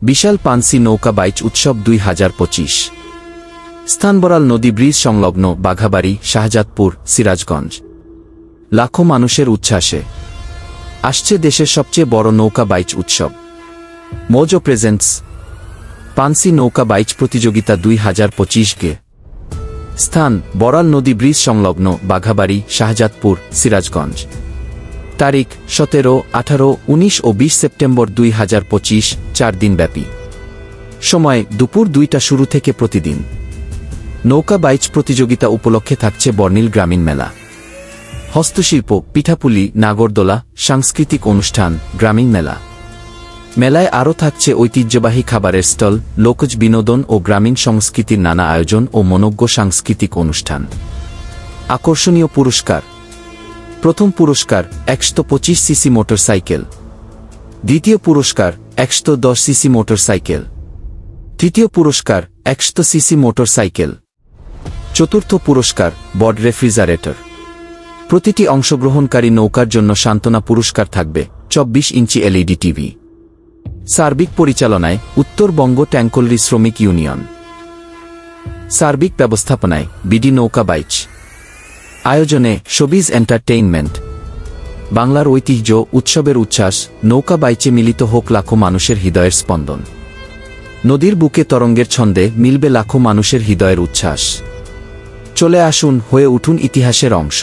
বিশাল পানসি নৌকা বাইচ উৎসব 2025। স্থান বড়াল নদী ব্রিজ সংলগ্ন বাঘাবাড়ি, শাহজাদপুর, সিরাজগঞ্জ। লাখো মানুষের উচ্ছ্বাসে আসছে দেশের সবচেয়ে বড় নৌকা বাইচ উৎসব। মোজো প্রেজেন্টস পানসি নৌকা বাইচ প্রতিযোগিতা 2025 স্থান বড়াল নদী ব্রিজ সংলগ্ন বাঘাবাড়ি, শাহজাদপুর, সিরাজগঞ্জ। তারিখ 17, 18, 19 ও 20 সেপ্টেম্বর 2025, 4 দিন ব্যাপী। সময় দুপুর 2টা শুরু থেকে প্রতিদিন। নৌকা বাইচ প্রতিযোগিতা উপলক্ষে থাকছে বর্ণিল গ্রামীণ মেলা, হস্তশিল্প, পিঠাপুলি, নাগরদোলা, সাংস্কৃতিক অনুষ্ঠান, গ্রামীণ মেলা। মেলায় আরও থাকছে ঐতিহ্যবাহী খাবারের স্টল, লোকজ বিনোদন ও গ্রামীণ সংস্কৃতির নানা আয়োজন ও মনোজ্ঞ সাংস্কৃতিক অনুষ্ঠান। আকর্ষণীয় পুরস্কার: প্রথম পুরস্কার 125 সিসি মোটরসাইকেল, দ্বিতীয় পুরস্কার 110 সিসি মোটরসাইকেল, তৃতীয় পুরস্কার 100 সিসি মোটরসাইকেল, চতুর্থ পুরস্কার বড রেফ্রিজারেটর। প্রতিটি অংশগ্রহণকারী নৌকার জন্য সান্ত্বনা পুরস্কার থাকবে 24 ইঞ্চি এলইডি টিভি। সার্বিক পরিচালনায় উত্তরবঙ্গ ট্যাঙ্কলরি শ্রমিক ইউনিয়ন। সার্বিক ব্যবস্থাপনায় বিডি নৌকা বাইচ। আয়োজনে শোবিজ এন্টারটেইনমেন্ট। বাংলার ঐতিহ্য, উৎসবের উচ্ছ্বাস, নৌকা বাইচে মিলিত হোক লাখো মানুষের হৃদয়ের স্পন্দন। নদীর বুকে তরঙ্গের ছন্দে মিলবে লাখো মানুষের হৃদয়ের উচ্ছ্বাস। চলে আসুন, হয়ে উঠুন ইতিহাসের অংশ।